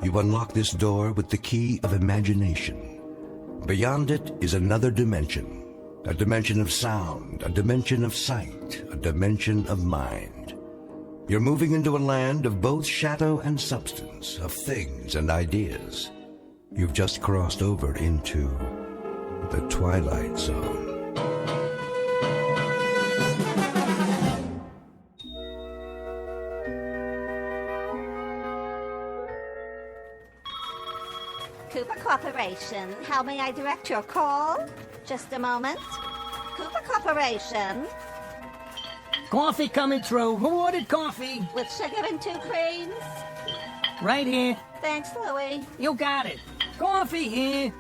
You unlock this door with the key of imagination. Beyond it is another dimension. A dimension of sound, a dimension of sight, a dimension of mind. You're moving into a land of both shadow and substance, of things and ideas. You've just crossed over into the Twilight Zone. Cooper Corporation, how may I direct your call? Just a moment. Cooper Corporation. Coffee coming through. Who ordered coffee? With sugar and 2 creams. Right here. Thanks, Louie. You got it. Coffee here.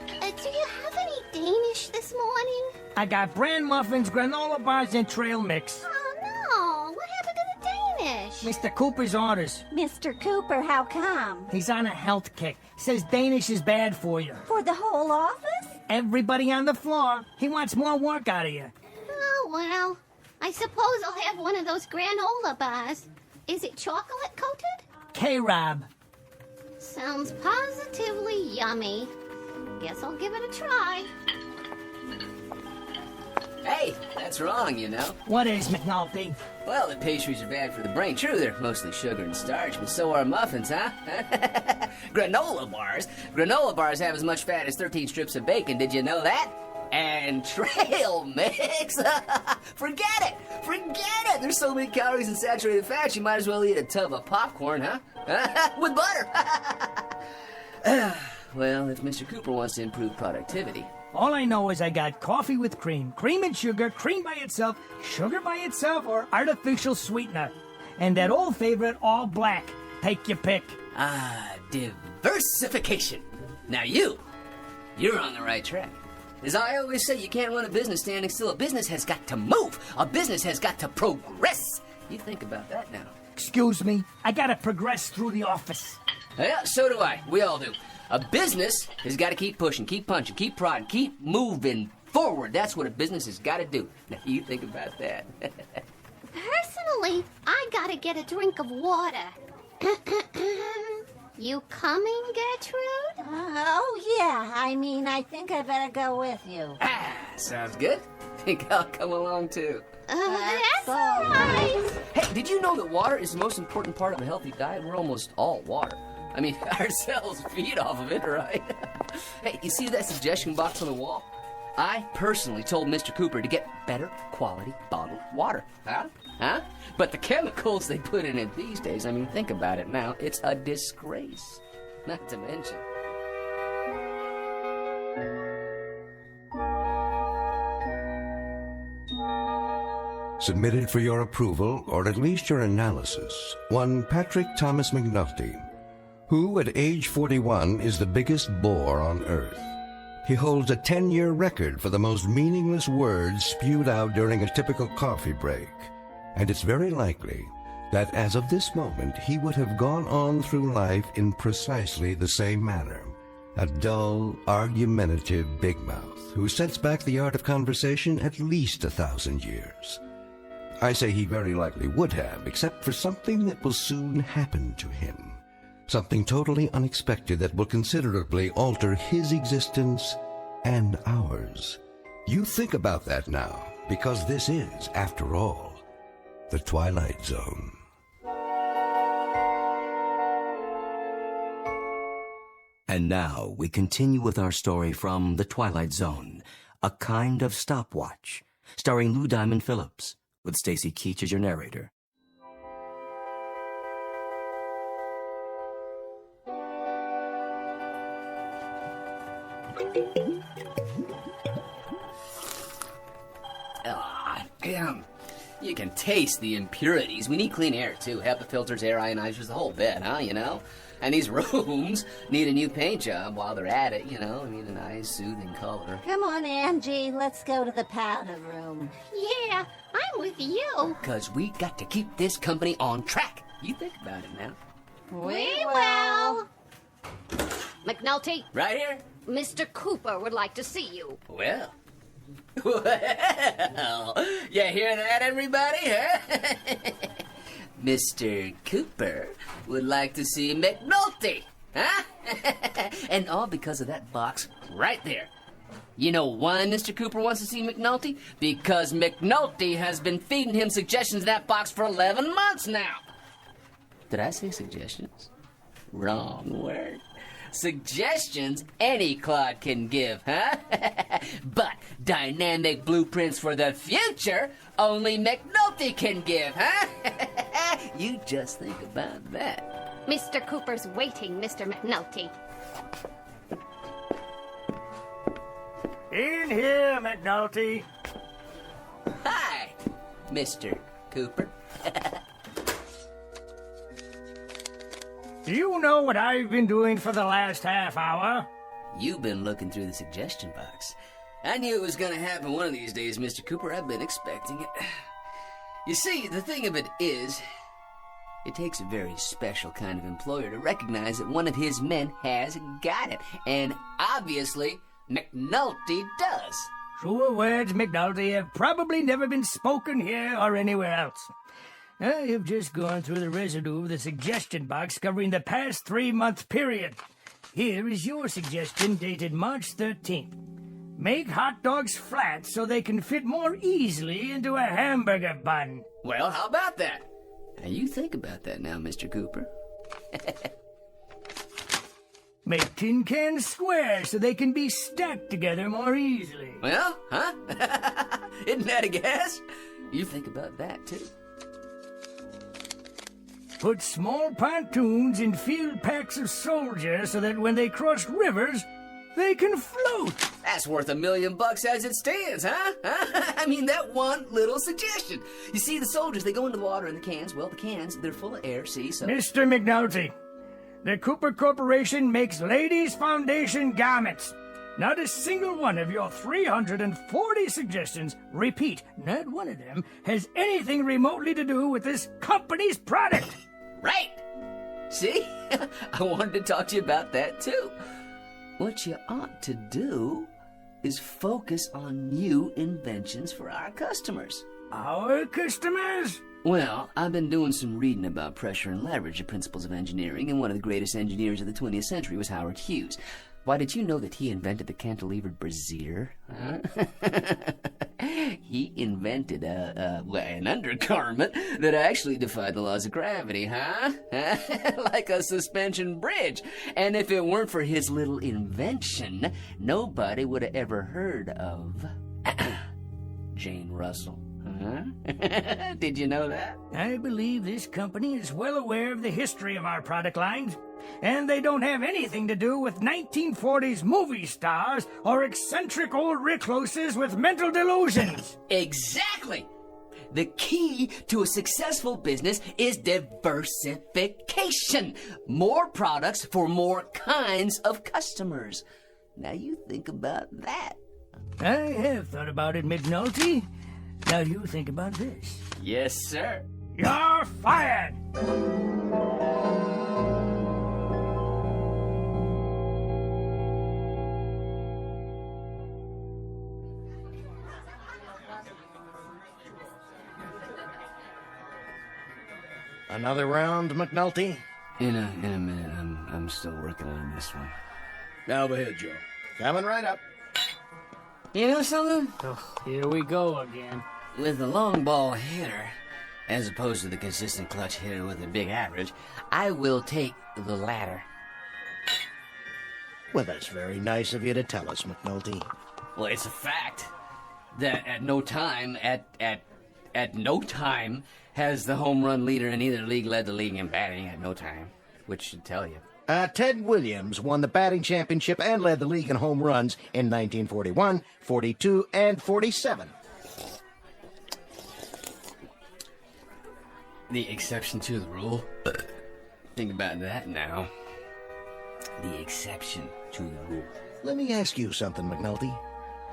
Do you have any Danish this morning? I got bran muffins, granola bars, and trail mix. Oh, no. What happened to the Danish? Mr. Cooper's orders. Mr. Cooper, how come? He's on a health kick. Says Danish is bad for you. For the whole office? Everybody on the floor. He wants more work out of you. Oh, well. I suppose I'll have one of those granola bars. Is it chocolate coated? K-Rob. Sounds positively yummy. Guess I'll give it a try. Hey, that's wrong, you know. What is, McNulty? Well, the pastries are bad for the brain. True, they're mostly sugar and starch, but so are muffins, huh? Granola bars? Granola bars have as much fat as 13 strips of bacon. Did you know that? And trail mix? Forget it! Forget it! There's so many calories in saturated fat, you might as well eat a tub of popcorn, huh? With butter! Well, if Mr. Cooper wants to improve productivity. All I know is I got coffee with cream, cream and sugar, cream by itself, sugar by itself, or artificial sweetener. And that old favorite, all black. Take your pick. Ah, diversification. Now you're on the right track. As I always say, you can't run a business standing still. A business has got to move. A business has got to progress. You think about that now. Excuse me, I gotta progress through the office. Yeah, so do I. We all do. A business has got to keep pushing, keep punching, keep prodding, keep moving forward. That's what a business has got to do. Now, you think about that. Personally, I gotta get a drink of water. You coming, Gertrude? Oh, yeah. I think I better go with you. Ah, sounds good. Think I'll come along, too. That's all right. Hey, did you know that water is the most important part of a healthy diet? We're almost all water. I mean, our cells feed off of it, right? Hey, you see that suggestion box on the wall? I personally told Mr. Cooper to get better quality bottled water. Huh? But the chemicals they put in it these days, I mean, think about it now. It's a disgrace. Not to mention. Submitted for your approval, or at least your analysis, one Patrick Thomas McNulty, who at age 41 is the biggest bore on Earth. He holds a 10-year record for the most meaningless words spewed out during a typical coffee break. And it's very likely that as of this moment, he would have gone on through life in precisely the same manner. A dull, argumentative big mouth who sets back the art of conversation at least 1,000 years. I say he very likely would have, except for something that will soon happen to him. Something totally unexpected that will considerably alter his existence and ours. You think about that now, because this is, after all, the Twilight Zone. And now we continue with our story from The Twilight Zone, A Kind of Stopwatch, starring Lou Diamond Phillips, with Stacy Keach as your narrator. Damn. You can taste the impurities. We need clean air, too. HEPA filters, air ionizers, the whole bit, huh, you know? And these rooms need a new paint job while they're at it, you know? I mean, a nice, soothing color. Come on, Angie. Let's go to the powder room. Yeah, I'm with you. Because we got to keep this company on track. You think about it now. We will. McNulty, Right here? Mr. Cooper would like to see you. Well, you hear that, everybody, huh? Mr. Cooper would like to see McNulty, huh? And all because of that box right there. You know why Mr. Cooper wants to see McNulty? Because McNulty has been feeding him suggestions in that box for 11 months now. Did I say suggestions? Wrong word. Suggestions any clod can give, huh? But dynamic blueprints for the future only McNulty can give, huh? You just think about that. Mr. Cooper's waiting, Mr. McNulty. In here, McNulty. Hi, Mr. Cooper. Do you know what I've been doing for the last half hour? You've been looking through the suggestion box. I knew it was going to happen one of these days, Mr. Cooper. I've been expecting it. You see, the thing of it is, it takes a very special kind of employer to recognize that one of his men has got it. And obviously, McNulty does. Truer words, McNulty, have probably never been spoken here or anywhere else. I have just gone through the residue of the suggestion box covering the past 3-month period. Here is your suggestion dated March 13th. Make hot dogs flat so they can fit more easily into a hamburger bun. Well, how about that? Now, you think about that now, Mr. Cooper. Make tin cans square so they can be stacked together more easily. Well, huh? Isn't that a guess? You think about that, too. Put small pontoons in field packs of soldiers so that when they cross rivers, they can float. That's worth $1 million as it stands, huh? I mean, that one little suggestion. You see, the soldiers, they go into the water in the cans. Well, the cans, they're full of air, see, so... Mr. McNulty, the Cooper Corporation makes ladies' foundation garments. Not a single one of your 340 suggestions, repeat, not one of them, has anything remotely to do with this company's product. Right! See? I wanted to talk to you about that, too. What you ought to do is focus on new inventions for our customers. Our customers? Well, I've been doing some reading about pressure and leverage, the principles of engineering, and one of the greatest engineers of the 20th century was Howard Hughes. Why, did you know that he invented the cantilevered brassiere? Huh? He invented an undergarment that actually defied the laws of gravity, huh? Like a suspension bridge. And if it weren't for his little invention, nobody would have ever heard of Jane Russell. Huh? Did you know that? I believe this company is well aware of the history of our product lines, and they don't have anything to do with 1940s movie stars or eccentric old recluses with mental delusions. Exactly! The key to a successful business is diversification. More products for more kinds of customers. Now you think about that. I have thought about it, McNulty. Now you think about this. Yes, sir. You're fired! Another round, McNulty? In a minute. I'm still working on this one. Over here, Joe. Coming right up. You know something? Oh, here we go again. With the long ball hitter, as opposed to the consistent clutch hitter with a big average, I will take the latter. Well, that's very nice of you to tell us, McNulty. Well, it's a fact that at no time has the home run leader in either league led the league in batting at no time, which should tell you. Ted Williams won the batting championship and led the league in home runs in 1941, 42, and 47. The exception to the rule. Think about that now. The exception to the rule. Let me ask you something, McNulty.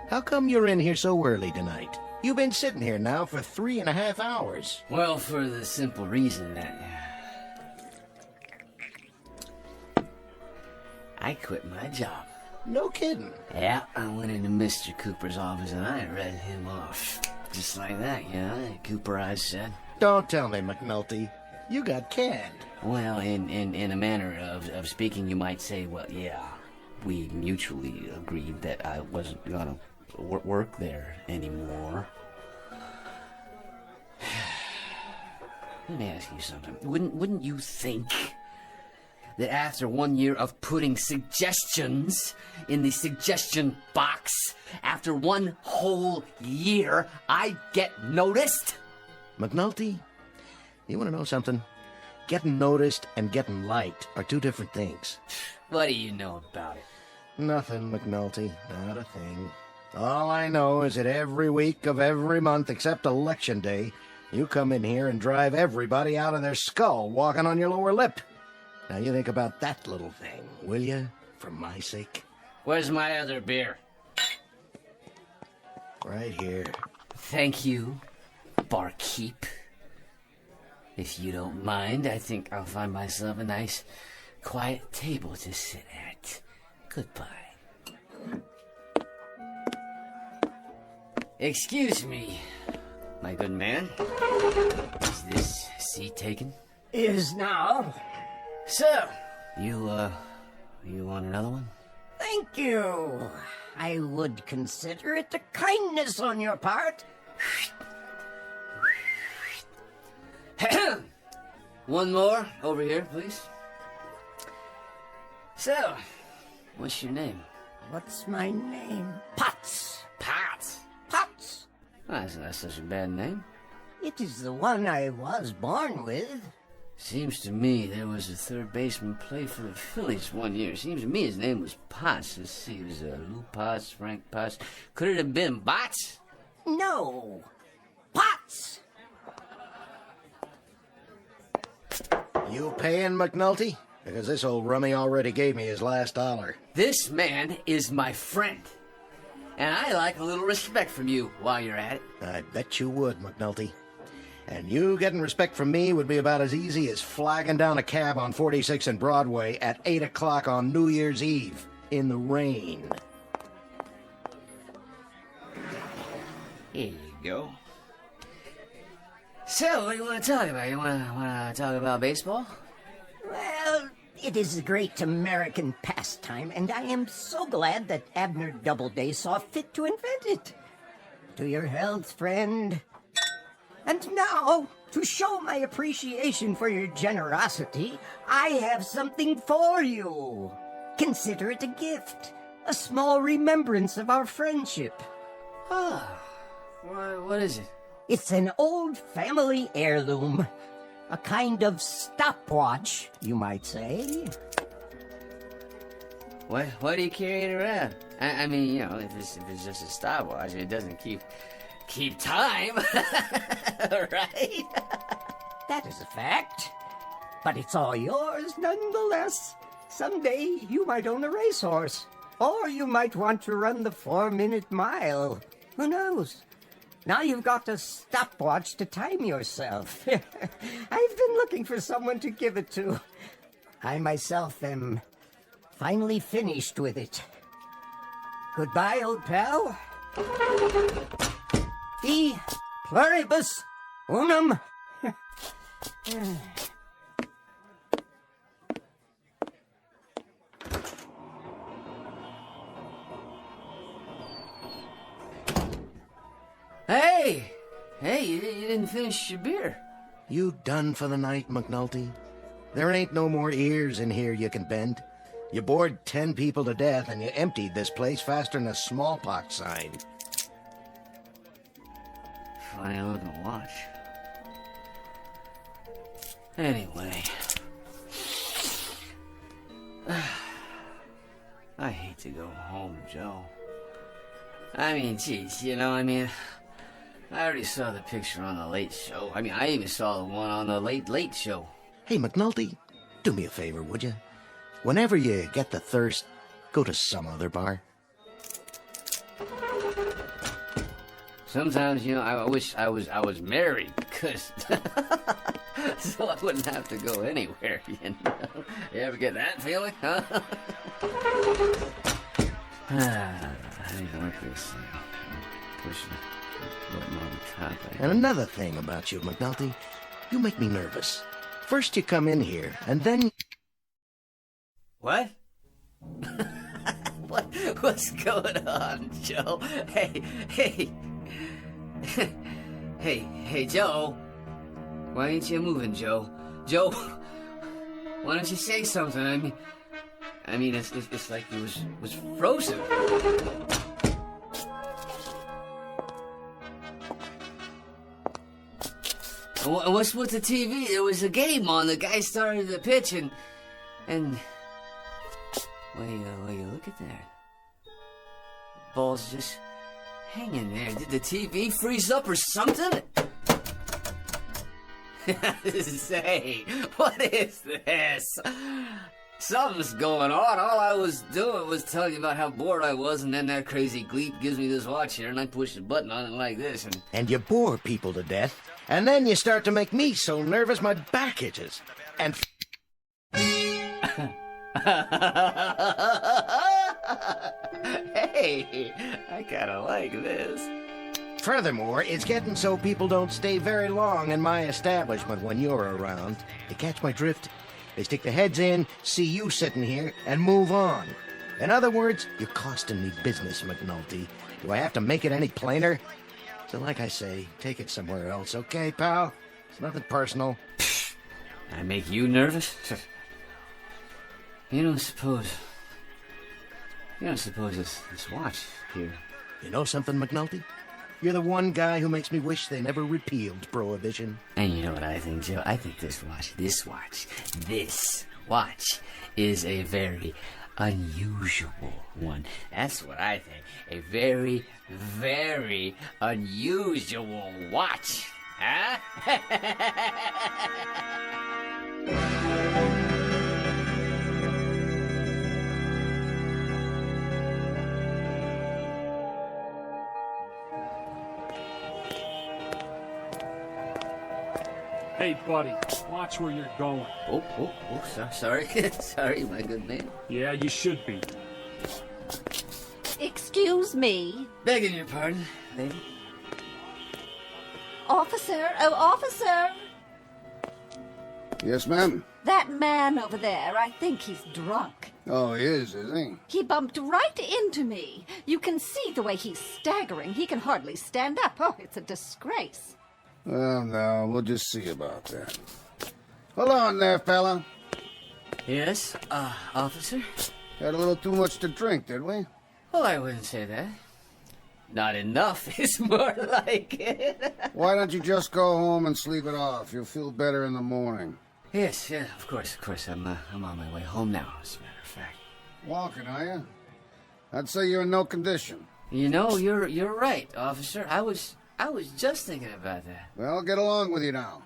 How come you're in here so early tonight? You've been sitting here now for 3.5 hours. Well, for the simple reason that I quit my job. No kidding. Yeah, I went into Mr. Cooper's office and I read him off. Just like that, you know, Cooper, I said. Don't tell me, McNulty. You got canned. Well, in a manner of speaking, you might say, well, yeah, we mutually agreed that I wasn't gonna work there anymore. Let me ask you something. Wouldn't you think that after 1 year of putting suggestions in the suggestion box, after 1 whole year, I'd get noticed? McNulty, you want to know something? Getting noticed and getting liked are 2 different things. What do you know about it? Nothing, McNulty. Not a thing. All I know is that every week of every month except Election Day, you come in here and drive everybody out of their skull walking on your lower lip. Now you think about that little thing, will you? For my sake. Where's my other beer? Right here. Thank you, barkeep. If you don't mind, I think I'll find myself a nice, quiet table to sit at. Goodbye. Excuse me, my good man. Is this seat taken? Is now. So, you want another one? Thank you. I would consider it a kindness on your part. One more over here, please. So, what's your name? What's my name? Potts. Potts. Potts. That's not such a bad name. It is the one I was born with. Seems to me there was a third baseman play for the Phillies 1 year. Seems to me his name was Potts. Let's see, it was Lou Potts, Frank Potts. Could it have been Bots? No. Potts. You paying, McNulty? Because this old rummy already gave me his last dollar. This man is my friend. And I like a little respect from you while you're at it. I bet you would, McNulty. And you getting respect from me would be about as easy as flagging down a cab on 46 and Broadway at 8 o'clock on New Year's Eve in the rain. Here you go. So, what do you want to talk about? You want to talk about baseball? Well, it is a great American pastime, and I am so glad that Abner Doubleday saw fit to invent it. To your health, friend. And now, to show my appreciation for your generosity, I have something for you. Consider it a gift, a small remembrance of our friendship. What is it? It's an old family heirloom. A kind of stopwatch, you might say. Why do you carry it around? I mean, you know, if it's just a stopwatch, it doesn't keep time, right? That is a fact. But it's all yours nonetheless. Someday you might own a racehorse. Or you might want to run the 4-minute mile. Who knows? Now you've got a stopwatch to time yourself. I've been looking for someone to give it to. I myself am finally finished with it. Goodbye, old pal. E pluribus unum. Hey, you didn't finish your beer. You done for the night, McNulty? There ain't no more ears in here you can bend. You bored 10 people to death and you emptied this place faster than a smallpox sign. Funny looking watch. Anyway. I hate to go home, Joe. I mean, geez, I already saw the picture on the Late Show. I mean, I even saw the one on the Late Show. Hey, McNulty, do me a favor, would you? Whenever you get the thirst, go to some other bar. Sometimes, I wish I was married, because so I wouldn't have to go anywhere, You ever get that feeling, huh? I didn't work this thing. Pushing the button on the top. And another thing about you, McNulty, you make me nervous. First you come in here, and then... What? What's going on, Joe? Hey. Hey, Joe. Why ain't you moving, Joe? Joe, why don't you say something? I mean, it's like it was frozen. What's with the TV? There was a game on. The guy started the pitch and well, you look at that. Ball's just hanging there. Did the TV freeze up or something? Say, what is this? Something's going on. All I was doing was telling you about how bored I was, and then that crazy gleep gives me this watch here, and I push the button on it like this, and... And you bore people to death, and then you start to make me so nervous my back itches. And... Hey, I kinda like this. Furthermore, it's getting so people don't stay very long in my establishment when you're around. You catch my drift? They stick their heads in, see you sitting here, and move on. In other words, you're costing me business, McNulty. Do I have to make it any plainer? So like I say, take it somewhere else, okay, pal? It's nothing personal. I make you nervous? You don't suppose this watch here... You know something, McNulty? You're the one guy who makes me wish they never repealed Prohibition. And you know what I think, Joe? I think this watch is a very unusual one. That's what I think. A very, very unusual watch. Huh? Hey, buddy, watch where you're going. Sorry. Sorry, my good man. Yeah, you should be. Excuse me. Begging your pardon, lady. Officer, oh, officer. Yes, ma'am? That man over there, I think he's drunk. Oh, he is he? He bumped right into me. You can see the way he's staggering. He can hardly stand up. Oh, it's a disgrace. Well, no, we'll just see about that. Hold on there, fella. Yes, officer? Had a little too much to drink, did we? Well, I wouldn't say that. Not enough is more like it. Why don't you just go home and sleep it off? You'll feel better in the morning. Yes, yeah, of course. I'm on my way home now, as a matter of fact. Walking, are you? I'd say you're in no condition. You know, you're right, officer. I was just thinking about that. Well, get along with you now.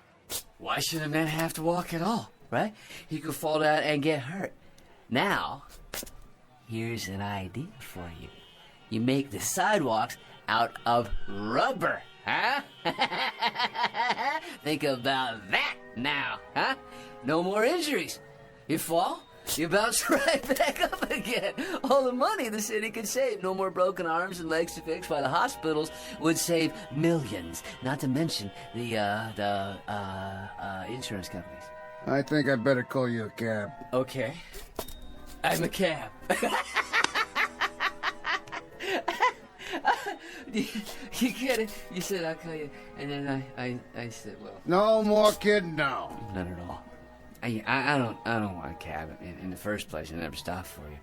Why should a man have to walk at all, right? He could fall down and get hurt. Now, here's an idea for you. You make the sidewalks out of rubber, huh? Think about that now, huh? No more injuries. You fall, you bounce right back up again. All the money the city could save. No more broken arms and legs to fix while the hospitals would save millions. Not to mention the insurance companies. I think I'd better call you a cab. Okay. I'm a cab. You get it? You said I'll call you, and then I said, well... No more kidding now. Not at all. I don't want a cab in the first place. I never stop for you.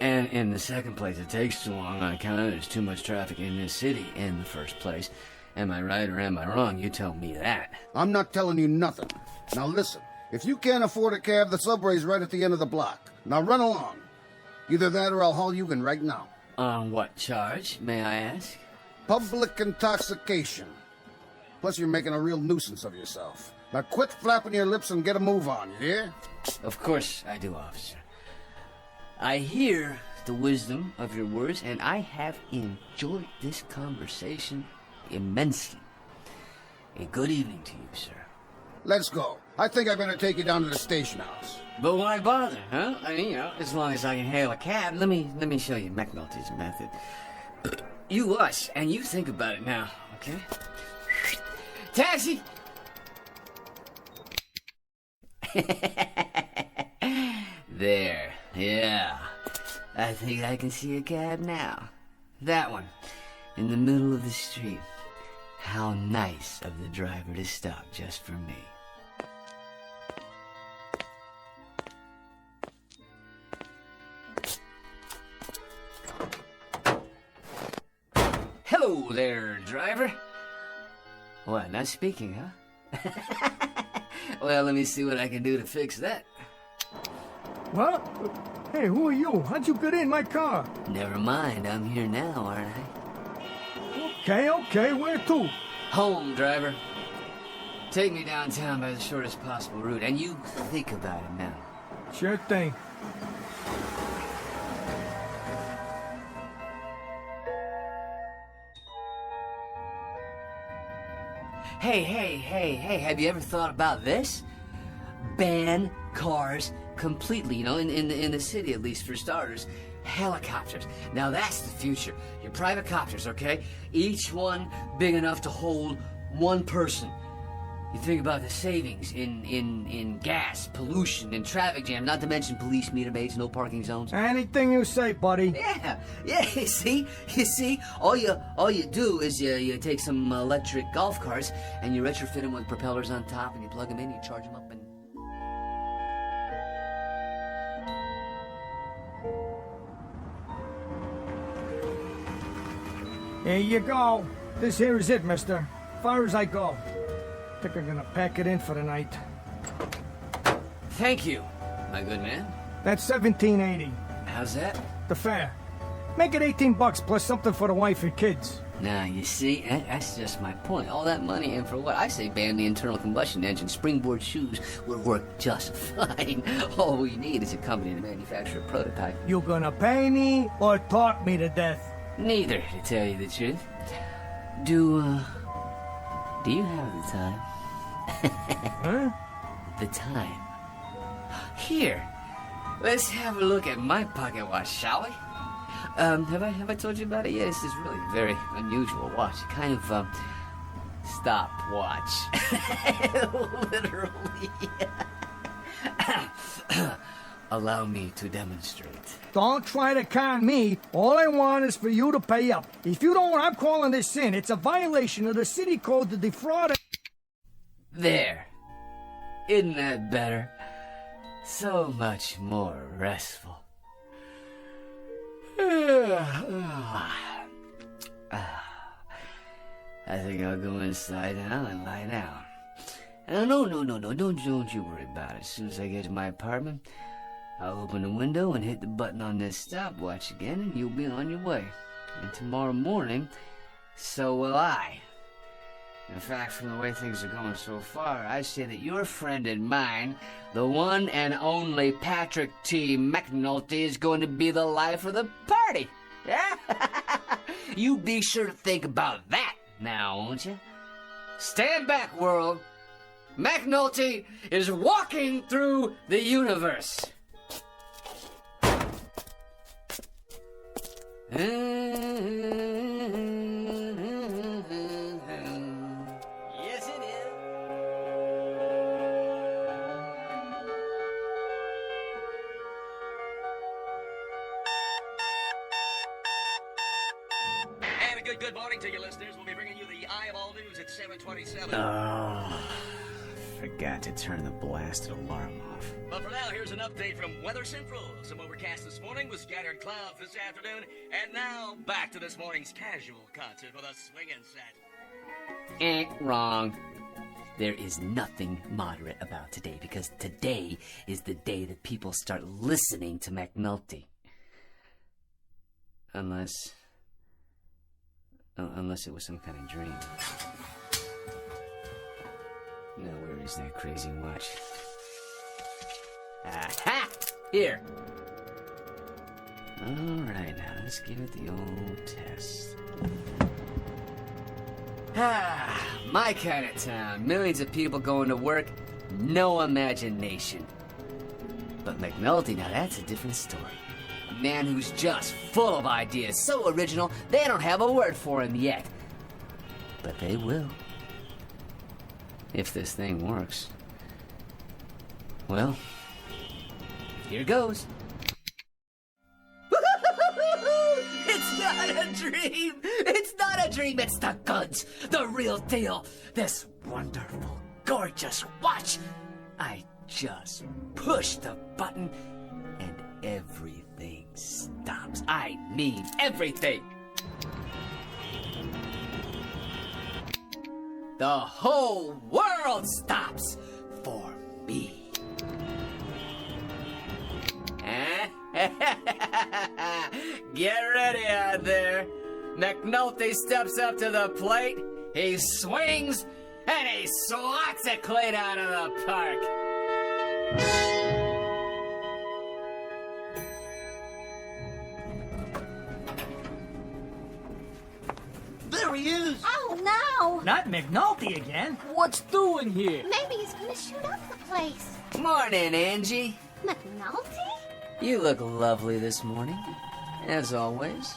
And in the second place, it takes too long on account of there's too much traffic in this city in the first place. Am I right or am I wrong? You tell me that. I'm not telling you nothing. Now listen, if you can't afford a cab, the subway's right at the end of the block. Now run along. Either that or I'll haul you in right now. On what charge, may I ask? Public intoxication. Plus you're making a real nuisance of yourself. Now quit flapping your lips and get a move on, you hear? Of course I do, officer. I hear the wisdom of your words, and I have enjoyed this conversation immensely. A good evening to you, sir. Let's go. I think I better take you down to the station house. But why bother, huh? I mean, as long as I can hail a cab, let me show you McNulty's method. You watch, and you think about it now, okay? Taxi! There, yeah. I think I can see a cab now. That one, in the middle of the street. How nice of the driver to stop just for me. Hello there, driver. What, not speaking, huh? Well, let me see what I can do to fix that. What? Hey, who are you? How'd you get in my car? Never mind, I'm here now, aren't I? Okay, where to? Home, driver. Take me downtown by the shortest possible route, and you think about it now. Sure thing. Hey, have you ever thought about this? Ban cars completely, you know, in the city, at least for starters. Helicopters. Now that's the future. Your private copters, okay? Each one big enough to hold one person. You think about the savings in gas, pollution, and traffic jam, not to mention police meter maids, no parking zones. Anything you say, buddy. Yeah, you see, all you do is you take some electric golf carts and you retrofit them with propellers on top, and you plug them in, you charge them up, and Here you go. This here is it, mister. Far as I go. Think I'm gonna pack it in for the night. thank you, my good man. That's $17.80. How's that? The fare. Make it $18 plus something for the wife and kids. Now, you see, that's just my point. All that money, and for what? I say ban the internal combustion engine. Springboard shoes would work just fine. All we need is a company to manufacture a prototype. You gonna pay me or talk me to death? Neither, to tell you the truth. Do you have the time? Huh? The time. Here, let's have a look at my pocket watch, shall we? Have I told you about it yet? This is really a very unusual watch. Kind of, stopwatch. Literally. Allow me to demonstrate. Don't try to con me. All I want is for you to pay up. If you don't, I'm calling this in. It's a violation of the city code to defraud. There. Isn't that better? So much more restful. I think I'll go inside now and lie down. No, don't you worry about it. As soon as I get to my apartment, I'll open the window and hit the button on this stopwatch again, and you'll be on your way. And tomorrow morning, so will I. In fact, from the way things are going so far, I say that your friend and mine, the one and only Patrick T. McNulty, is going to be the life of the party. Yeah? You be sure to think about that now, won't you? Stand back, world. McNulty is walking through the universe. Yes, it is. And a good morning to you, listeners. We'll be bringing you the Eye of All News at 7:27. Oh, forgot to turn the blasted alarm off. But for now, here's an update from Weather Central. Some overcast this morning with scattered clouds this afternoon. And now, back to this morning's casual concert with a swinging set. Wrong. There is nothing moderate about today, because today is the day that people start listening to McNulty. Unless it was some kind of dream. Now, where is that crazy watch? Aha! Here! Alright, now let's give it the old test. My kind of town. Millions of people going to work, no imagination. But McNulty, now that's a different story. A man who's just full of ideas, so original, they don't have a word for him yet. But they will. If this thing works. Well, here goes. It's not a dream! It's not a dream! It's the goods! The real deal! This wonderful, gorgeous watch! I just push the button and everything stops. I mean everything! The whole world stops for me. Get ready out there. McNulty steps up to the plate, he swings, and he swats it clean out of the park. There he is! Oh, no! Not McNulty again. What's doing here? Maybe he's gonna shoot up the place. Morning, Angie. McNulty? You look lovely this morning, as always.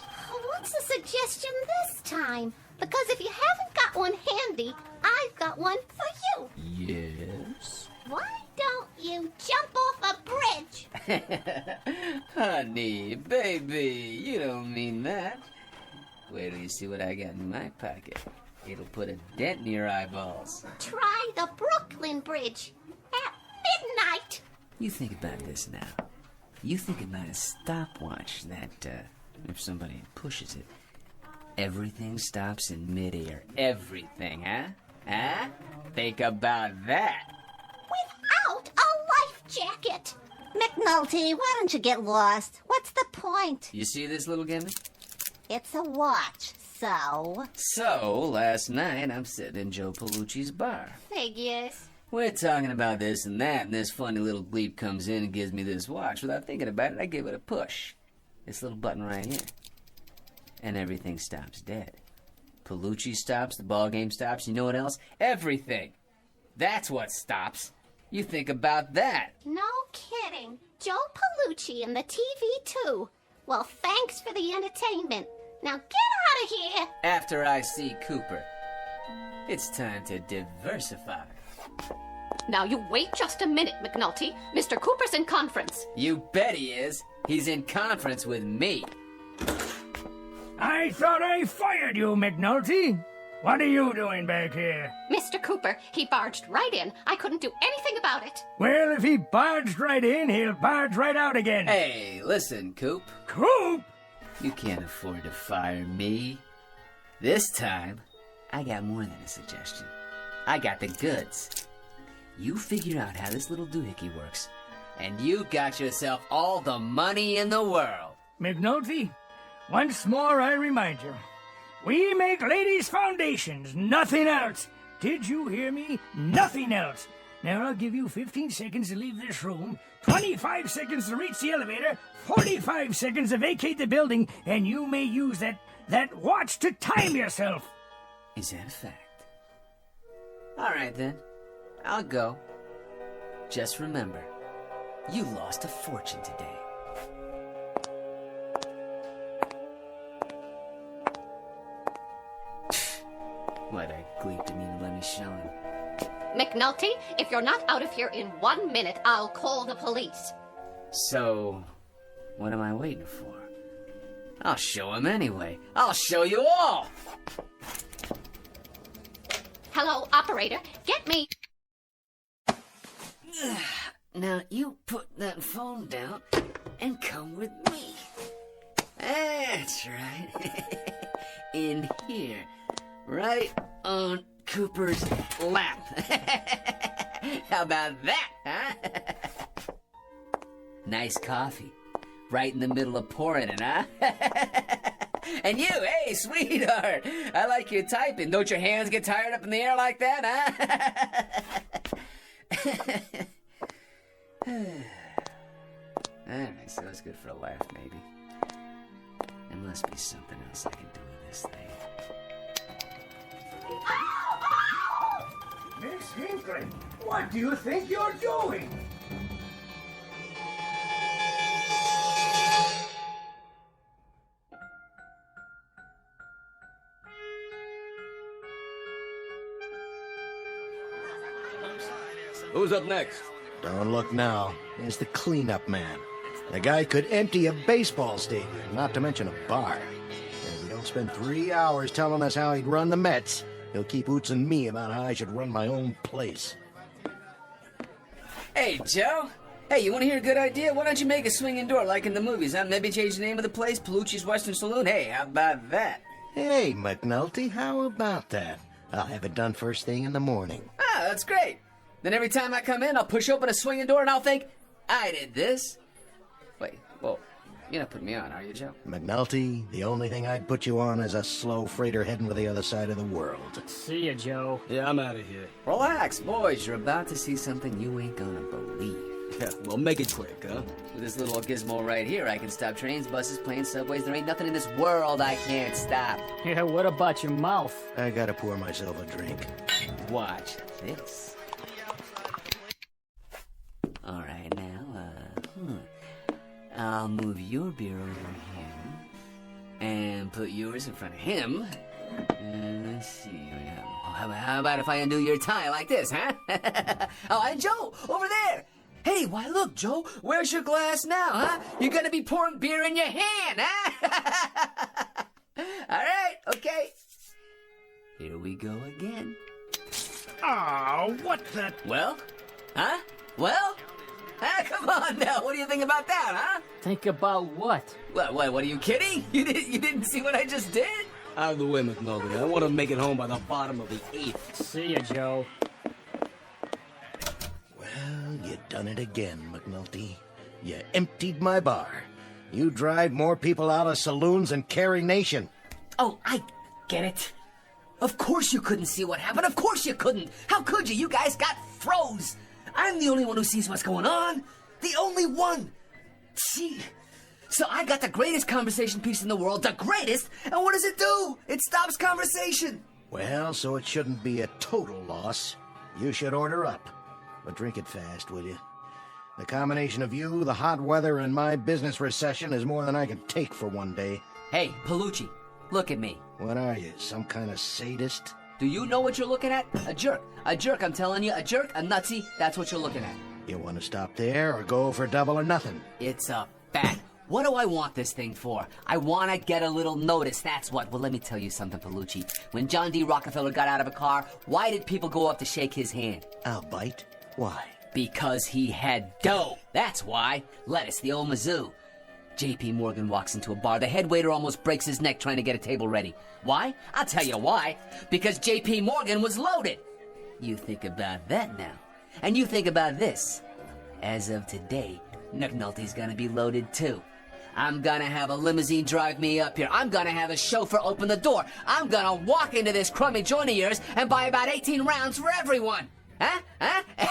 What's the suggestion this time? Because if you haven't got one handy, I've got one for you. Yes? Why don't you jump off a bridge? Honey, baby, you don't mean that. Wait till you see what I got in my pocket. It'll put a dent in your eyeballs. Try the Brooklyn Bridge at midnight. You think about this now. You think about a stopwatch that, if somebody pushes it, everything stops in midair. Everything, huh? Huh? Think about that. Without a life jacket. McNulty, why don't you get lost? What's the point? You see this little gimmick? It's a watch, so... So, last night, I'm sitting in Joe Pellucci's bar. Figures. We're talking about this and that, and this funny little bleep comes in and gives me this watch. Without thinking about it, I give it a push. This little button right here. And everything stops dead. Pellucci stops, the ball game stops, you know what else? Everything. That's what stops. You think about that. No kidding. Joe Pellucci and the TV too. Well, thanks for the entertainment. Now get out of here. After I see Cooper, it's time to diversify. Now you wait just a minute, McNulty. Mr. Cooper's in conference. You bet he is. He's in conference with me. I thought I fired you, McNulty. What are you doing back here? Mr. Cooper, he barged right in. I couldn't do anything about it. Well, if he barged right in, he'll barge right out again. Hey, listen, Coop. Coop? You can't afford to fire me. This time, I got more than a suggestion. I got the goods. You figure out how this little doohickey works, and you got yourself all the money in the world. McNulty, once more I remind you, we make ladies' foundations, nothing else. Did you hear me? Nothing else. Now I'll give you 15 seconds to leave this room, 25 seconds to reach the elevator, 45 seconds to vacate the building, and you may use that watch to time yourself. Is that a fact? All right, then. I'll go. Just remember, you lost a fortune today. What a gleep didn't even let me show him. McNulty, if you're not out of here in 1 minute, I'll call the police. So, what am I waiting for? I'll show him anyway. I'll show you all! Hello, operator. Get me. Now, you put that phone down and come with me. That's right. In here. Right on Cooper's lap. How about that, huh? Nice coffee. Right in the middle of pouring it, huh? And you, hey, sweetheart. I like your typing. Don't your hands get tired up in the air like that, huh? Alright, so it's good for a laugh, maybe. There must be something else I can do with this thing. Miss Hinckley, what do you think you're doing? Who's up next? Don't look now. He's the cleanup man. The guy could empty a baseball stadium, not to mention a bar. If we don't spend 3 hours telling us how he'd run the Mets, he'll keep ootsing me about how I should run my own place. Hey, Joe. Hey, you want to hear a good idea? Why don't you make a swinging door like in the movies, huh? Maybe change the name of the place, Palucci's Western Saloon. Hey, how about that? Hey, McNulty, how about that? I'll have it done first thing in the morning. Ah, that's great. Then every time I come in, I'll push open a swinging door and I'll think, I did this. Wait, whoa. You're not putting me on, are you, Joe? McNulty, the only thing I'd put you on is a slow freighter heading for the other side of the world. See ya, Joe. Yeah, I'm out of here. Relax, boys. You're about to see something you ain't gonna believe. Yeah, well, make it quick, huh? With this little gizmo right here, I can stop trains, buses, planes, subways. There ain't nothing in this world I can't stop. Yeah, what about your mouth? I gotta pour myself a drink. Watch this. All right, now, I'll move your beer over here and put yours in front of him. Let's see. How about if I undo your tie like this, huh? Oh, and Joe, over there. Hey, why look, Joe, where's your glass now, huh? You're gonna be pouring beer in your hand, huh? All right, okay. Here we go again. Oh, what the... Well? Huh? Well? Ah, come on now, what do you think about that, huh? Think about what? What, are you kidding? You didn't see what I just did? Out of the way, McNulty. I want to make it home by the bottom of the 8th. See ya, Joe. Well, you done it again, McNulty. You emptied my bar. You drive more people out of saloons than Carrie Nation. Oh, I get it. Of course you couldn't see what happened. Of course you couldn't. How could you? You guys got froze. I'm the only one who sees what's going on. The only one. See? So I got the greatest conversation piece in the world. The greatest. And what does it do? It stops conversation. Well, so it shouldn't be a total loss. You should order up. But drink it fast, will you? The combination of you, the hot weather, and my business recession is more than I can take for one day. Hey, Palucci, look at me. What are you, some kind of sadist? Do you know what you're looking at? A jerk. A jerk, I'm telling you. A jerk, a nutsy. That's what you're looking at. You want to stop there or go for double or nothing? It's a fact. What do I want this thing for? I want to get a little notice, that's what. Well, let me tell you something, Palucci. When John D. Rockefeller got out of a car, why did people go up to shake his hand? I'll bite. Why? Because he had dough. That's why. Lettuce, the old Mizzou. J.P. Morgan walks into a bar. The head waiter almost breaks his neck trying to get a table ready. Why? I'll tell you why. Because J.P. Morgan was loaded. You think about that now. And you think about this. As of today, McNulty's gonna be loaded too. I'm gonna have a limousine drive me up here. I'm gonna have a chauffeur open the door. I'm gonna walk into this crummy joint of yours and buy about 18 rounds for everyone. Huh?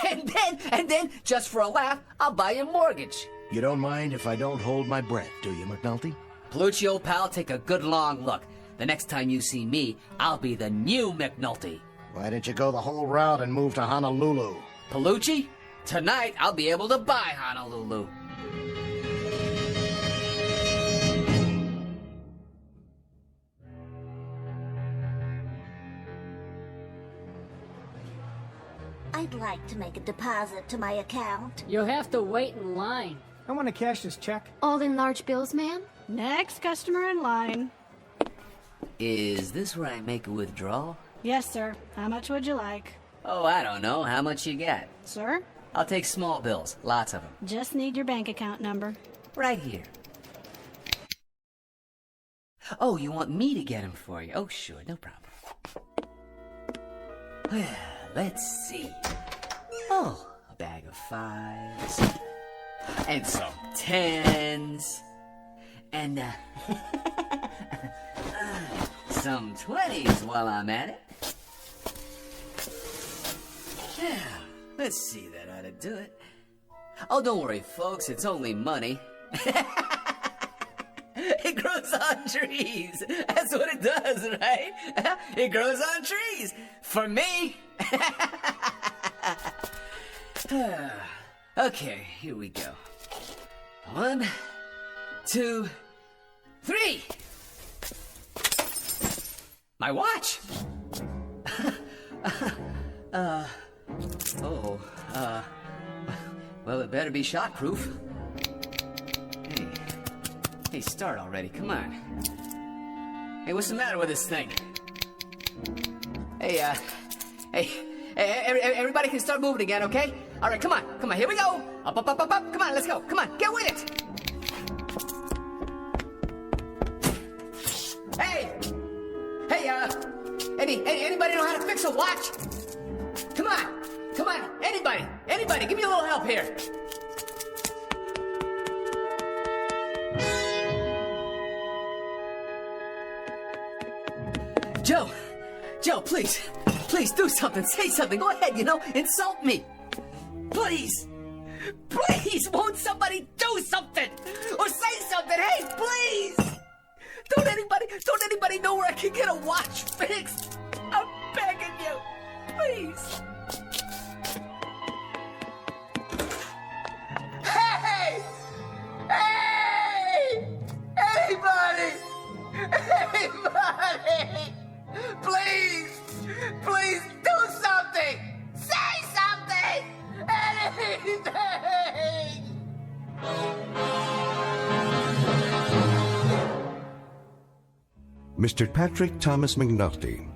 And then, just for a laugh, I'll buy you a mortgage. You don't mind if I don't hold my breath, do you, McNulty? Palucci, old pal, take a good long look. The next time you see me, I'll be the new McNulty. Why didn't you go the whole route and move to Honolulu? Palucci, tonight I'll be able to buy Honolulu. I'd like to make a deposit to my account. You'll have to wait in line. I want to cash this check. All in large bills, ma'am? Next customer in line. Is this where I make a withdrawal? Yes, sir. How much would you like? Oh, I don't know. How much you got? Sir? I'll take small bills. Lots of them. Just need your bank account number. Right here. Oh, you want me to get them for you? Oh, sure. No problem. Well, let's see. Oh, a bag of 5s. And some 10s. And, some 20s while I'm at it. Yeah, let's see, that ought to do it. Oh, don't worry, folks, it's only money. It grows on trees. That's what it does, right? It grows on trees. For me. Okay, here we go. 1, 2, 3. My watch. Well, it better be shot-proof. Hey, start already, come on. Hey, what's the matter with this thing? Hey, everybody can start moving again, okay? All right, come on, here we go. Up, come on, let's go, come on, get with it. Hey, anybody know how to fix a watch? Come on, anybody, give me a little help here. Joe, please do something, say something, go ahead, insult me. Please, won't somebody do something? Or say something, hey, please! Don't anybody know where I can get a watch fixed? I'm begging you, please. Hey! Anybody! Please do something! Say something! Anything! Mr. Patrick Thomas McNulty,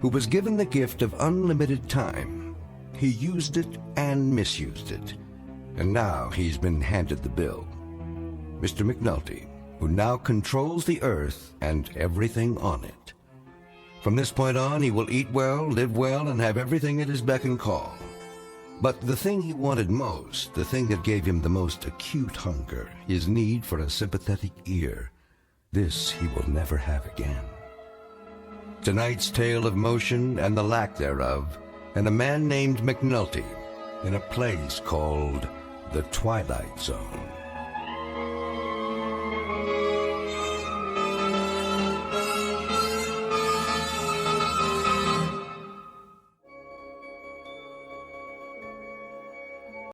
who was given the gift of unlimited time, he used it and misused it, and now he's been handed the bill. Mr. McNulty, who now controls the earth and everything on it. From this point on, he will eat well, live well, and have everything at his beck and call. But the thing he wanted most, the thing that gave him the most acute hunger, his need for a sympathetic ear, this he will never have again. Tonight's tale of motion and the lack thereof, and a man named McNulty in a place called the Twilight Zone.